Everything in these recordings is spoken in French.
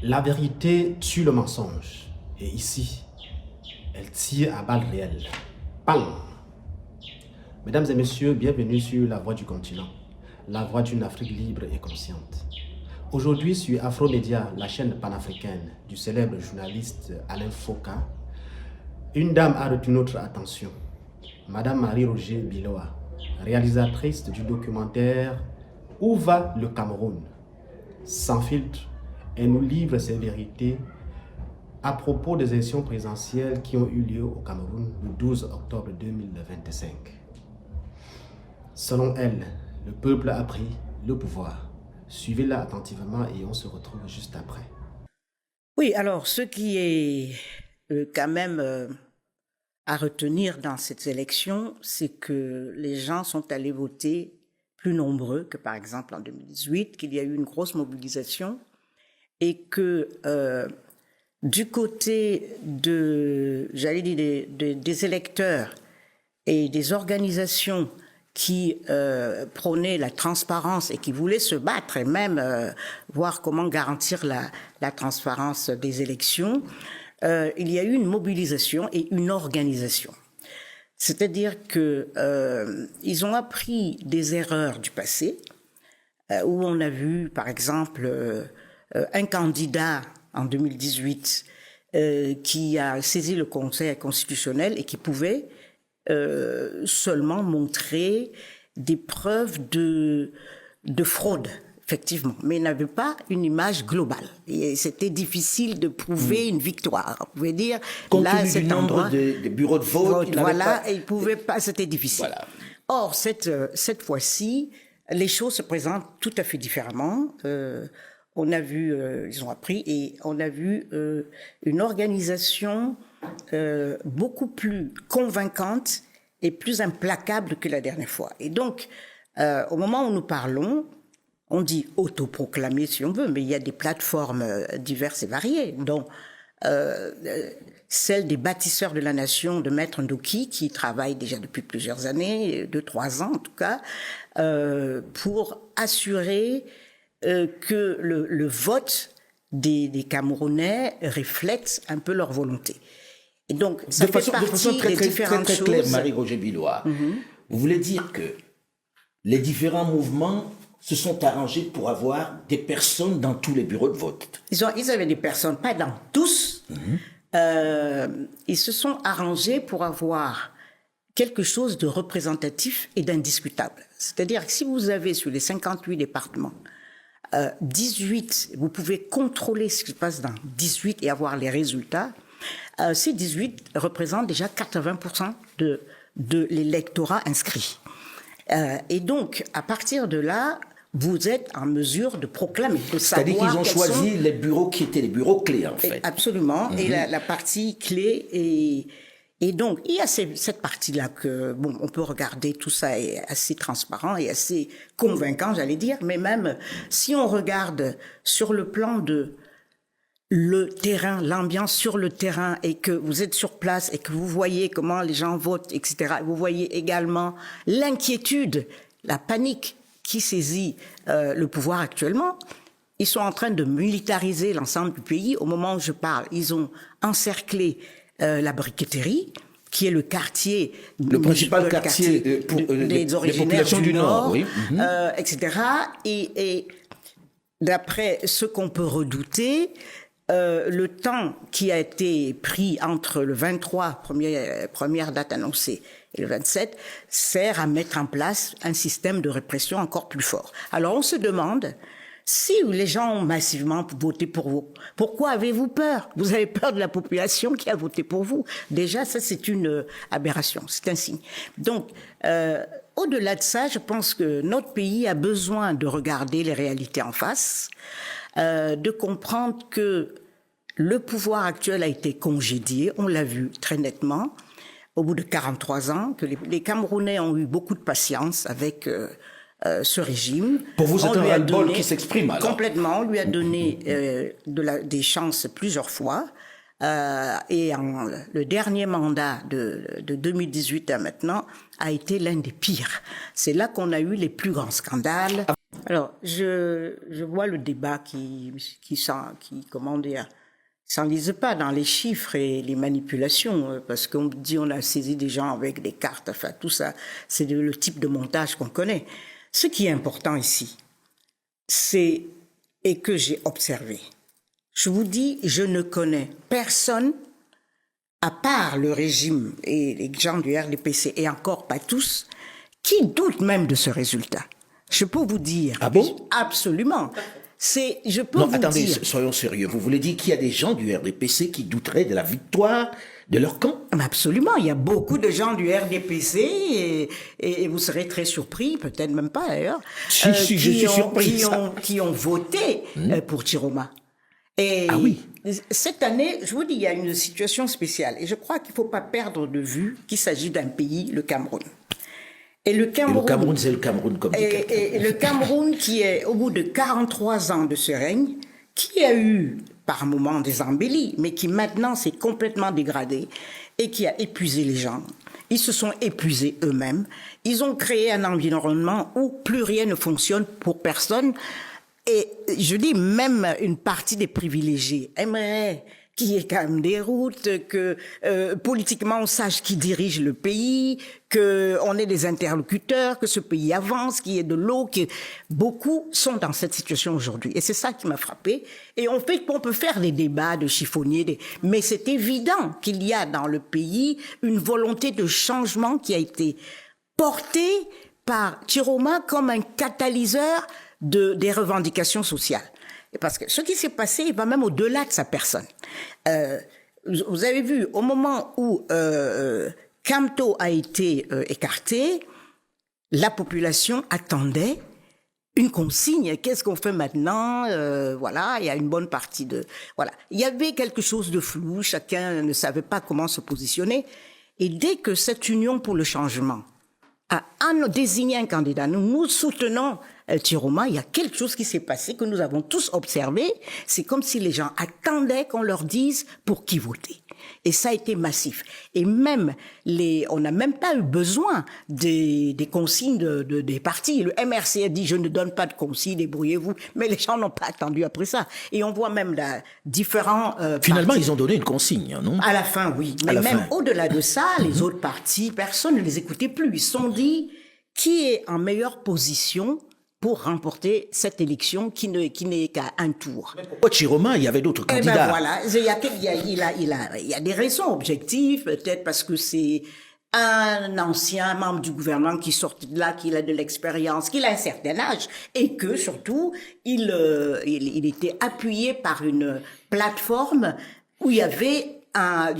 La vérité tue le mensonge. Et ici, elle tire à balles réelles. Bang! Mesdames et messieurs, bienvenue sur La Voix du Continent, la voix d'une Afrique libre et consciente. Aujourd'hui, sur Afromédia, la chaîne panafricaine du célèbre journaliste Alain Foka, une dame a retenu notre attention. Madame Marie-Roger Biloa, réalisatrice du documentaire Où va le Cameroun? Sans filtre, elle nous livre ses vérités à propos des élections présidentielles qui ont eu lieu au Cameroun le 12 octobre 2025. Selon elle, le peuple a pris le pouvoir. Suivez-la attentivement et on se retrouve juste après. Oui, alors ce qui est quand même à retenir dans cette élection, c'est que les gens sont allés voter plus nombreux que par exemple en 2018, qu'il y a eu une grosse mobilisation et que du côté j'allais dire, des électeurs et des organisations qui prônaient la transparence et qui voulaient se battre et même voir comment garantir la transparence des élections, il y a eu une mobilisation et une organisation. C'est-à-dire que ils ont appris des erreurs du passé, où on a vu, par exemple, un candidat en 2018 qui a saisi le Conseil constitutionnel et qui pouvait seulement montrer des preuves de fraude, effectivement, mais il n'avait pas une image globale. Et c'était difficile de prouver une victoire. On pouvait dire, compte là, tenu cet du nombre endroit, de bureaux de vote, voilà, et il pouvait pas, c'était difficile. Voilà. Or, cette fois-ci, les choses se présentent tout à fait différemment. On a vu, ils ont appris, et on a vu une organisation beaucoup plus convaincante et plus implacable que la dernière fois. Et donc, au moment où nous parlons, on dit autoproclamé si on veut, mais il y a des plateformes diverses et variées, dont celle des bâtisseurs de la nation de Maître Ndoki, qui travaille déjà depuis plusieurs années, 2-3 ans en tout cas, pour assurer que le vote des Camerounais reflète un peu leur volonté. Et donc, ça fait partie des différentes choses. Très claire, Marie-Roger Biloa. Vous voulez dire que les différents mouvements se sont arrangés pour avoir des personnes dans tous les bureaux de vote? Ils avaient des personnes, pas dans tous. Ils se sont arrangés pour avoir quelque chose de représentatif et d'indiscutable. C'est-à-dire que si vous avez sur les 58 départements 18, vous pouvez contrôler ce qui se passe dans 18 et avoir les résultats. Ces 18 représentent déjà 80% de l'électorat inscrit. Et donc, à partir de là, vous êtes en mesure de proclamer, de savoir. C'est-à-dire qu'ils ont choisi les bureaux qui étaient les bureaux clés, en fait. Absolument. Et la partie clé et donc, il y a cette partie-là que, bon, on peut regarder, tout ça est assez transparent et assez convaincant, j'allais dire, mais même si on regarde sur le plan de le terrain, l'ambiance sur le terrain, et que vous êtes sur place et que vous voyez comment les gens votent, etc., vous voyez également l'inquiétude, la panique qui saisit le pouvoir actuellement. Ils sont en train de militariser l'ensemble du pays. Au moment où je parle, ils ont encerclé la briqueterie, qui est le quartier, le principal quartier pour des originaires du Nord, oui. etc. Et d'après ce qu'on peut redouter, le temps qui a été pris entre le 23, première date annoncée, et le 27, sert à mettre en place un système de répression encore plus fort. Alors on se demande, si les gens ont massivement voté pour vous, pourquoi avez-vous peur? Vous avez peur de la population qui a voté pour vous. Déjà, ça, c'est une aberration, c'est un signe. Donc, au-delà de ça, je pense que notre pays a besoin de regarder les réalités en face, de comprendre que le pouvoir actuel a été congédié, on l'a vu très nettement, au bout de 43 ans, que les Camerounais ont eu beaucoup de patience avec ce régime. Pour vous, c'est un ras-le-bol qui s'exprime, alors? Complètement. On lui a donné des chances plusieurs fois. Et le dernier mandat de 2018 à maintenant a été l'un des pires. C'est là qu'on a eu les plus grands scandales. Alors, je vois le débat comment dire, s'enlise pas dans les chiffres et les manipulations, parce qu'on dit on a saisi des gens avec des cartes, enfin tout ça, c'est le type de montage qu'on connaît. Ce qui est important ici, c'est, et que j'ai observé, je vous dis, je ne connais personne, à part le régime et les gens du RDPC, et encore pas tous, qui doutent même de ce résultat. Je peux vous dire. Ah bon? Absolument. Je peux Non, vous attendez, dire. soyons sérieux. Vous voulez dire qu'il y a des gens du RDPC qui douteraient de la victoire de leur camp? Mais absolument, il y a beaucoup de gens du RDPC et vous serez très surpris, peut-être même pas d'ailleurs, Si, je suis surpris. qui ont voté pour Chiroma. Et Ah oui. cette année, je vous dis, il y a une situation spéciale et je crois qu'il ne faut pas perdre de vue qu'il s'agit d'un pays, le Cameroun. Et le Cameroun, c'est le Cameroun comme dit quelqu'un. et le Cameroun qui est, au bout de 43 ans de ce règne, qui a eu par moments des embellis, mais qui maintenant s'est complètement dégradé et qui a épuisé les gens. Ils se sont épuisés eux-mêmes. Ils ont créé un environnement où plus rien ne fonctionne pour personne. Et je dis, même une partie des privilégiés aimerait qu'il y ait quand même des routes, que politiquement on sache qui dirige le pays, qu'on ait des interlocuteurs, que ce pays avance, qu'il y ait de l'eau. Beaucoup sont dans cette situation aujourd'hui. Et c'est ça qui m'a frappé. Et on peut faire des débats de chiffonniers, mais c'est évident qu'il y a dans le pays une volonté de changement qui a été portée par Chiroma comme un catalyseur des revendications sociales. Parce que ce qui s'est passé, il va même au-delà de sa personne. Vous avez vu, au moment où Camto a été écarté, la population attendait une consigne. Qu'est-ce qu'on fait maintenant? Voilà, il y a une bonne partie de... Voilà. Il y avait quelque chose de flou, chacun ne savait pas comment se positionner. Et dès que cette Union pour le changement a désigné un candidat, nous soutenons Chiroma, il y a quelque chose qui s'est passé que nous avons tous observé. C'est comme si les gens attendaient qu'on leur dise pour qui voter. Et ça a été massif. Et même on n'a même pas eu besoin des consignes des partis. Le MRC a dit je ne donne pas de consignes, débrouillez-vous. Mais les gens n'ont pas attendu après ça. Et on voit même différents Finalement, partis. ils ont donné une consigne, non? À la fin, oui. Mais même au-delà de ça, les autres partis, personne ne les écoutait plus. Ils se sont dit qui est en meilleure position pour remporter cette élection qui n'est qu'à un tour. Au Chiroma, il y avait d'autres candidats. Ben voilà, il y a des raisons objectives, peut-être parce que c'est un ancien membre du gouvernement qui sort de là, qu'il a de l'expérience, qu'il a un certain âge, et que surtout, il était appuyé par une plateforme où il y avait un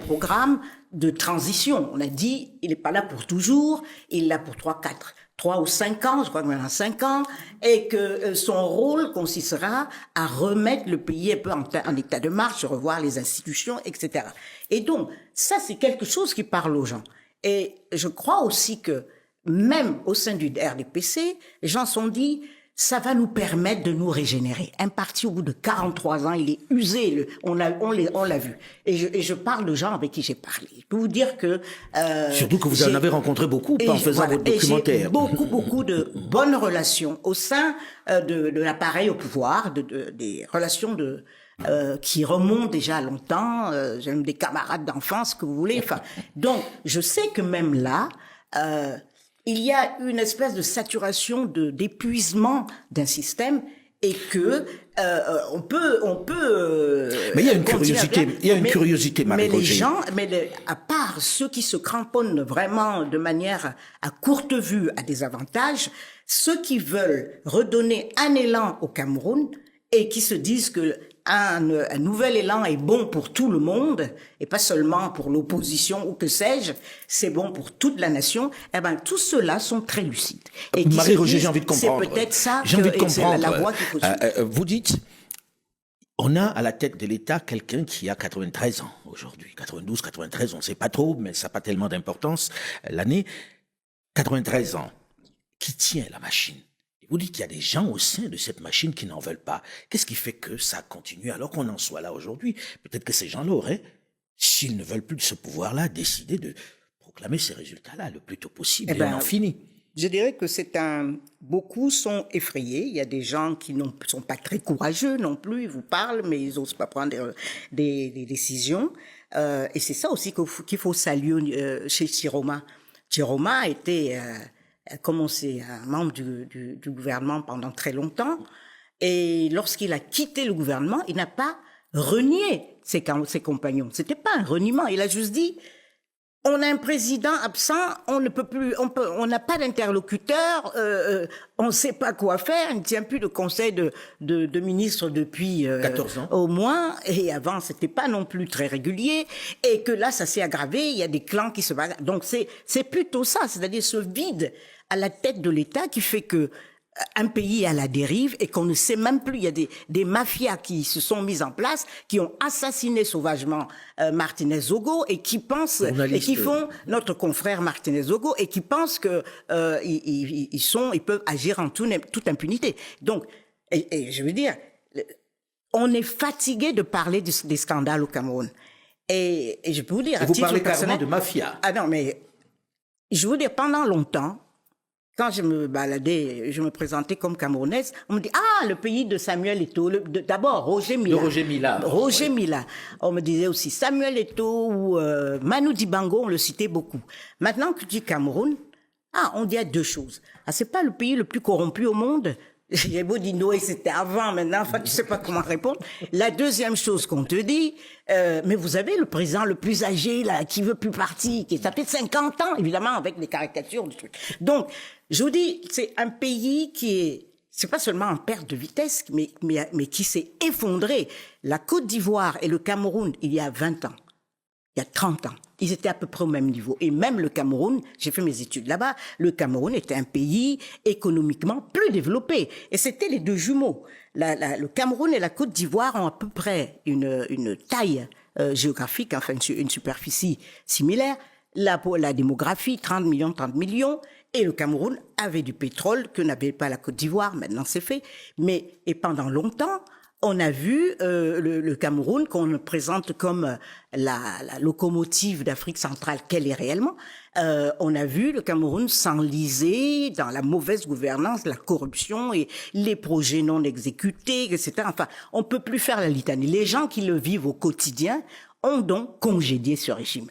programme de transition. On a dit, il n'est pas là pour toujours, il est là pour 3 ou 5 ans, je crois que maintenant 5 ans, et que son rôle consistera à remettre le pays un peu en état de marche, revoir les institutions, etc. Et donc, ça, c'est quelque chose qui parle aux gens. Et je crois aussi que, même au sein du RDPC, les gens se sont dit, ça va nous permettre de nous régénérer. Un parti, au bout de 43 ans, il est usé. On l'a vu. Et je parle de gens avec qui j'ai parlé. Je peux vous dire que... Surtout que vous en avez rencontré beaucoup en faisant votre documentaire. J'ai beaucoup de bonnes relations au sein de l'appareil au pouvoir, des relations qui remontent déjà longtemps. J'ai même des camarades d'enfance, que vous voulez. Enfin, donc, je sais que même là... il y a une espèce de saturation, d'épuisement d'un système et que on peut. Mais il y a une curiosité, Mais les Marie-Roger. gens, à part ceux qui se cramponnent vraiment de manière à courte vue à des avantages, ceux qui veulent redonner un élan au Cameroun et qui se disent que un nouvel élan est bon pour tout le monde et pas seulement pour l'opposition ou que sais-je, c'est bon pour toute la nation. Eh ben, tous ceux-là sont très lucides. Et Marie-Roger, j'ai envie de comprendre. C'est peut-être ça c'est la voie qu'il faut suivre. Vous dites, on a à la tête de l'État quelqu'un qui a 93 ans aujourd'hui. 92, 93, on ne sait pas trop, mais ça n'a pas tellement d'importance. L'année, 93 ans, qui tient la machine. Vous dites qu'il y a des gens au sein de cette machine qui n'en veulent pas. Qu'est-ce qui fait que ça continue alors qu'on en soit là aujourd'hui? Peut-être que ces gens-là auraient, s'ils ne veulent plus de ce pouvoir-là, décidé de proclamer ces résultats-là le plus tôt possible. Et on en finit. Je dirais que beaucoup sont effrayés. Il y a des gens qui ne sont pas très courageux non plus. Ils vous parlent, mais ils n'osent pas prendre des décisions. Et c'est ça aussi qu'il faut saluer chez Chiroma. Chiroma a été, comme on sait, un membre du gouvernement pendant très longtemps. Et lorsqu'il a quitté le gouvernement, il n'a pas renié ses compagnons. C'était pas un reniement. Il a juste dit, on a un président absent, on ne peut plus, on n'a pas d'interlocuteur, on ne sait pas quoi faire, il ne tient plus de conseil de ministre depuis 14 ans. au moins, et avant c'était pas non plus très régulier, et que là ça s'est aggravé, il y a des clans qui se battent. Donc c'est plutôt ça, c'est-à-dire ce vide à la tête de l'État qui fait que un pays à la dérive et qu'on ne sait même plus. Il y a des mafias qui se sont mises en place, qui ont assassiné sauvagement Martinez Zogo et qui pensent et qui font notre confrère Martinez Zogo et qui pensent que ils peuvent agir en toute impunité. Donc, et je veux dire, on est fatigué de parler des scandales au Cameroun. Et je peux vous dire, et vous parlez carrément de mafia. Ah non, mais je veux dire, pendant longtemps. Quand je me baladais, je me présentais comme Camerounaise, on me dit, ah, le pays de Samuel Eto'o, d'abord Roger Mila. De Roger Mila. Roger Mila. On me disait aussi Samuel Eto'o ou Manu Dibango, on le citait beaucoup. Maintenant que tu dis Cameroun, on dit deux choses. C'est pas le pays le plus corrompu au monde. J'ai beau dire non, et c'était avant, maintenant, enfin, tu sais pas comment répondre. La deuxième chose qu'on te dit, mais vous avez le président le plus âgé, là, qui veut plus partir, ça fait 50 ans, évidemment, avec des caricatures, des trucs. Donc, je vous dis, c'est un pays c'est pas seulement en perte de vitesse, mais qui s'est effondré. La Côte d'Ivoire et le Cameroun, il y a 20 ans, il y a 30 ans, ils étaient à peu près au même niveau. Et même le Cameroun, j'ai fait mes études là-bas, le Cameroun était un pays économiquement plus développé. Et c'était les deux jumeaux. Le Cameroun et la Côte d'Ivoire ont à peu près une taille géographique, enfin une superficie similaire. La démographie, 30 millions. Et le Cameroun avait du pétrole que n'avait pas la Côte d'Ivoire. Maintenant, c'est fait. Et pendant longtemps, on a vu le Cameroun qu'on présente comme la locomotive d'Afrique centrale qu'elle est réellement. On a vu le Cameroun s'enliser dans la mauvaise gouvernance, la corruption et les projets non exécutés, etc. Enfin, on peut plus faire la litanie. Les gens qui le vivent au quotidien ont donc congédié ce régime.